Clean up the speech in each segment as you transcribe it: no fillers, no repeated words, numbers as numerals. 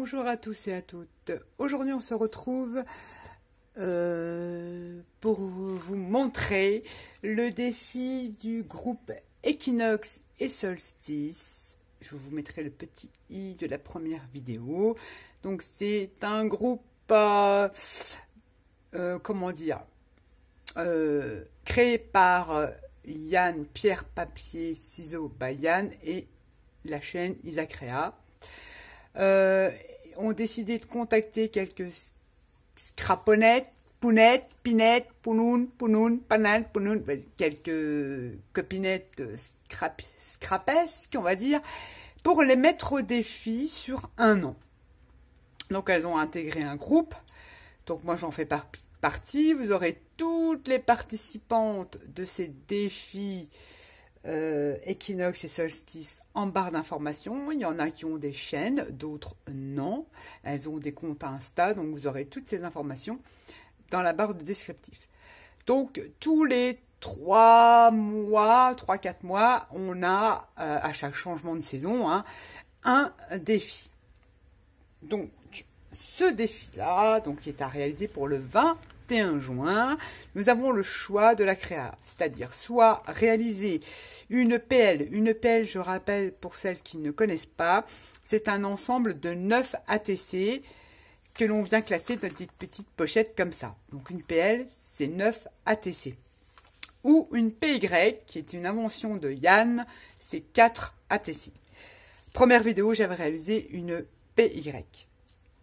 Bonjour à tous et à toutes. Aujourd'hui, on se retrouve pour vous montrer le défi du groupe Equinox et Solstice. Je vous mettrai le petit i de la première vidéo. Donc, c'est un groupe, comment dire, créé par Yann, Pierre, Papier, Ciseaux, Yann et la chaîne Isacrea. Ont décidé de contacter quelques scraponettes, pounettes, pinettes, pounoun, panan, pounoun, quelques copinettes scrapesques, on va dire, pour les mettre au défi sur un an. Donc elles ont intégré un groupe, donc moi j'en fais partie, vous aurez toutes les participantes de ces défis Equinox et Solstice en barre d'informations. Il y en a qui ont des chaînes, d'autres non. Elles ont des comptes Insta, donc vous aurez toutes ces informations dans la barre de descriptif. Donc tous les 3-4 mois, on a à chaque changement de saison un défi. Donc ce défi-là, qui est à réaliser pour le 21 juin, nous avons le choix de la créa, c'est-à-dire soit réaliser une PL. Une PL, je rappelle pour celles qui ne connaissent pas, c'est un ensemble de 9 ATC que l'on vient classer dans des petites pochettes comme ça. Donc une PL, c'est 9 ATC. Ou une PY, qui est une invention de Yann, c'est 4 ATC. Première vidéo, j'avais réalisé une PY,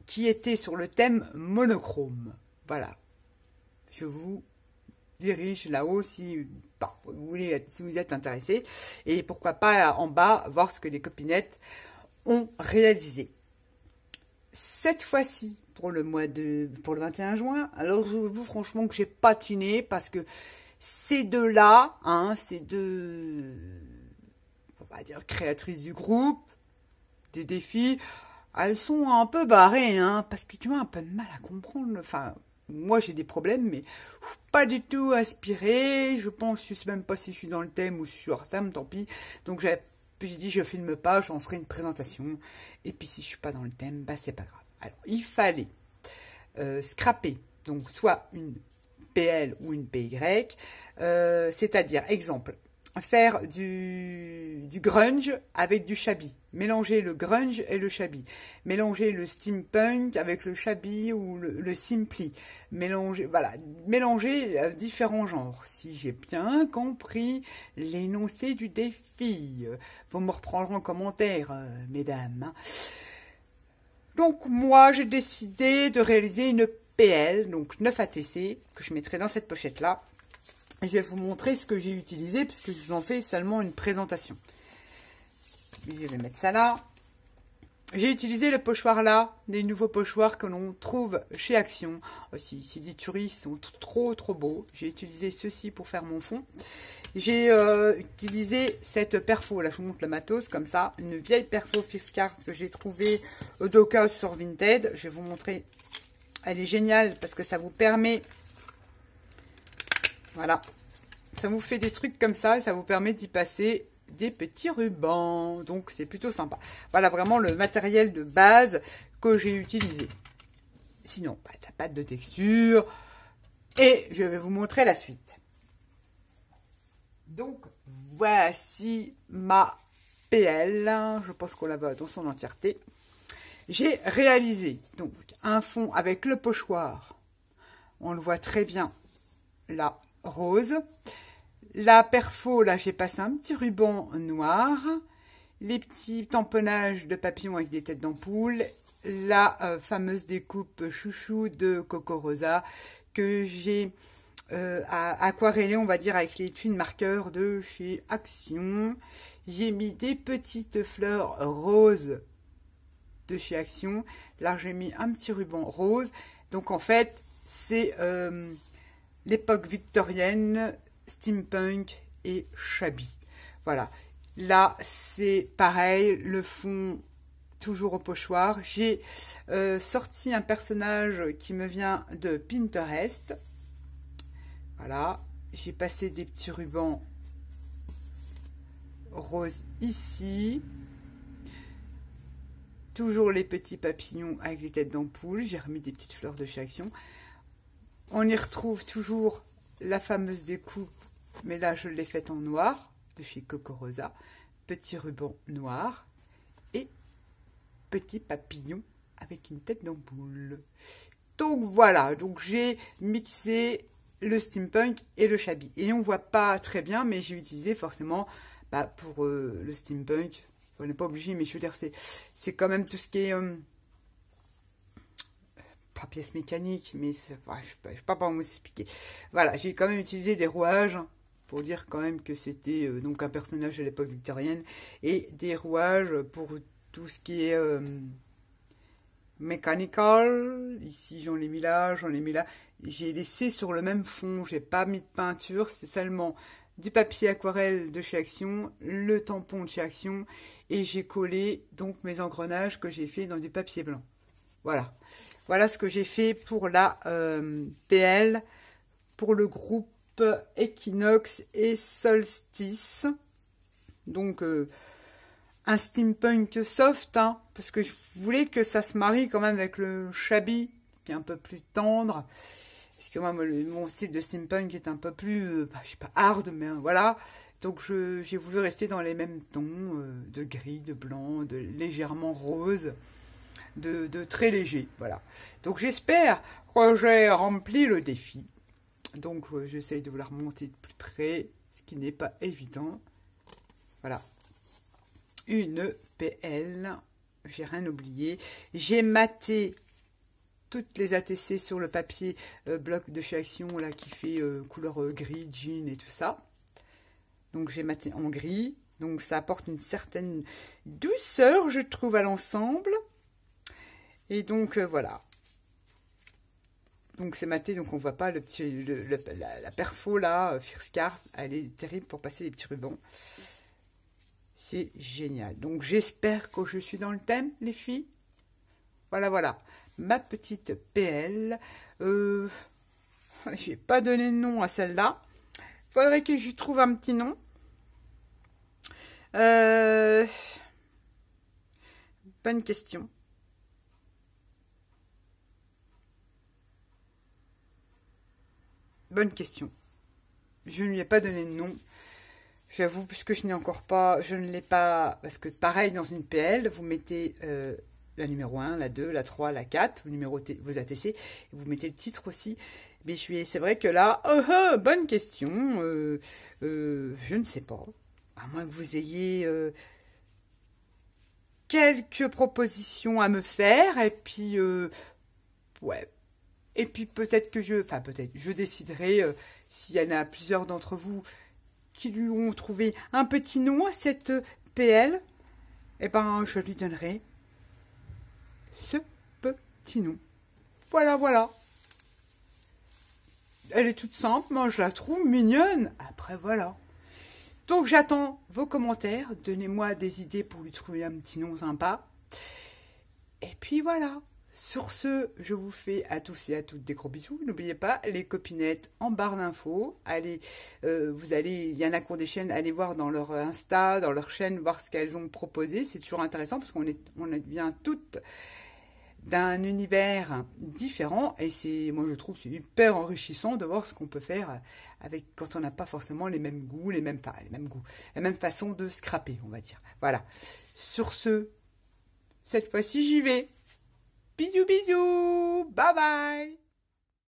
qui était sur le thème monochrome. Voilà. Je vous dirige là-haut si vous êtes intéressé. Et pourquoi pas en bas, voir ce que les copinettes ont réalisé. Cette fois-ci, pour le 21 juin, alors je vous avoue franchement que j'ai patiné parce que ces deux-là, ces deux, on va dire, créatrices du groupe, des défis, elles sont un peu barrées, parce que tu as un peu de mal à comprendre. Enfin, moi j'ai des problèmes, mais pas du tout inspiré. Je pense, je sais même pas si je suis dans le thème ou si je suis hors thème, tant pis. Donc j'ai dit, je filme pas, j'en ferai une présentation. Et puis si je suis pas dans le thème, c'est pas grave. Alors, il fallait scraper, donc soit une PL ou une PY, c'est-à-dire, exemple, faire du grunge avec du shabby. Mélanger le grunge et le shabby. Mélanger le steampunk avec le shabby ou le simply. Mélanger différents genres. Si j'ai bien compris l'énoncé du défi. Vous me reprendrez en commentaire, mesdames. Donc moi, j'ai décidé de réaliser une PL, donc 9 ATC, que je mettrai dans cette pochette-là. Je vais vous montrer ce que j'ai utilisé, puisque je vous en fais seulement une présentation. Je vais mettre ça là. J'ai utilisé le pochoir là, des nouveaux pochoirs que l'on trouve chez Action. Aussi, c'est des tueries, ils sont trop beaux. J'ai utilisé ceci pour faire mon fond. J'ai utilisé cette perfo, là je vous montre le matos comme ça, une vieille perfo Fiscard que j'ai trouvée au Doka sur Vinted. Je vais vous montrer, elle est géniale parce que ça vous permet, voilà, ça vous fait des trucs comme ça et ça vous permet d'y passer des petits rubans, donc c'est plutôt sympa. Voilà vraiment le matériel de base que j'ai utilisé. Sinon, la pâte de texture, et je vais vous montrer la suite. Donc, voici ma PL. Je pense qu'on la voit dans son entièreté. J'ai réalisé donc un fond avec le pochoir. On le voit très bien, là, rose. La perfo, là, j'ai passé un petit ruban noir. Les petits tamponnages de papillons avec des têtes d'ampoule. La fameuse découpe chouchou de Coco Rosa que j'ai aquarellé, on va dire, avec les tuiles marqueurs de chez Action. J'ai mis des petites fleurs roses de chez Action. Là, j'ai mis un petit ruban rose. Donc, en fait, c'est l'époque victorienne, steampunk et shabby. Voilà. Là, c'est pareil, le fond toujours au pochoir. J'ai sorti un personnage qui me vient de Pinterest. Voilà. J'ai passé des petits rubans roses ici. toujours les petits papillons avec les têtes d'ampoule. J'ai remis des petites fleurs de chez Action. On y retrouve toujours la fameuse découpe, mais là je l'ai faite en noir, de chez Coco Rosa. Petit ruban noir et petit papillon avec une tête d'ampoule. Donc voilà, donc j'ai mixé le steampunk et le shabby. Et on voit pas très bien, mais j'ai utilisé forcément pour le steampunk. On n'est pas obligé, mais je veux dire, c'est quand même tout ce qui est... pas pièces mécaniques, mais je ne sais pas comment vous expliquer. Voilà, j'ai quand même utilisé des rouages pour dire quand même que c'était donc un personnage de l'époque victorienne et des rouages pour tout ce qui est mechanical. Ici, j'en ai mis là, j'en ai mis là. J'ai laissé sur le même fond, j'ai pas mis de peinture, c'est seulement du papier aquarelle de chez Action, le tampon de chez Action, et j'ai collé donc mes engrenages que j'ai fait dans du papier blanc. Voilà. Voilà ce que j'ai fait pour la PL, pour le groupe Equinox et Solstice. Donc, un steampunk soft, hein, parce que je voulais que ça se marie quand même avec le shabby, qui est un peu plus tendre. Parce que moi, mon style de steampunk est un peu plus, je sais pas, hard, mais voilà. Donc, j'ai voulu rester dans les mêmes tons, de gris, de blanc, de légèrement rose, de très léger, voilà. Donc, j'espère que j'ai rempli le défi. Donc, j'essaye de vous la remonter de plus près, ce qui n'est pas évident. Voilà. Une PL, j'ai rien oublié. J'ai maté toutes les ATC sur le papier bloc de chez Action, là, qui fait couleur gris, jean et tout ça. Donc, j'ai maté en gris. Donc, ça apporte une certaine douceur, je trouve, à l'ensemble. Et donc, voilà. Donc, c'est maté, donc on voit pas le petit, la perfo, là, Fierce Cars. Elle est terrible pour passer les petits rubans. C'est génial. Donc, j'espère que je suis dans le thème, les filles. Voilà, voilà. Ma petite PL. Je n'ai pas donné de nom à celle-là. Il faudrait que je trouve un petit nom. Bonne question. Bonne question. Je ne lui ai pas donné de nom. J'avoue, puisque je n'ai encore pas, je ne l'ai pas, parce que pareil, dans une PL, vous mettez la numéro 1, la 2, la 3, la 4, vous numérotez vos ATC, et vous mettez le titre aussi. Mais c'est vrai que là, bonne question, je ne sais pas, à moins que vous ayez quelques propositions à me faire, et puis, ouais, et puis peut-être que je déciderai, s'il y en a plusieurs d'entre vous qui lui ont trouvé un petit nom à cette PL, eh ben, je lui donnerai ce petit nom. Voilà, voilà. Elle est toute simple, moi je la trouve mignonne. Après, voilà. Donc, j'attends vos commentaires. Donnez-moi des idées pour lui trouver un petit nom sympa. Et puis, voilà. Sur ce, je vous fais à tous et à toutes des gros bisous. N'oubliez pas, les copinettes en barre d'infos. Allez, il y en a qui ont des chaînes, allez voir dans leur Insta, dans leur chaîne, voir ce qu'elles ont proposé. C'est toujours intéressant parce qu'on vient toutes d'un univers différent. Et moi je trouve, c'est hyper enrichissant de voir ce qu'on peut faire quand on n'a pas forcément les mêmes goûts, la même façon de scraper, on va dire. Voilà. Sur ce, cette fois-ci, j'y vais. Bisous, bisous. Bye bye.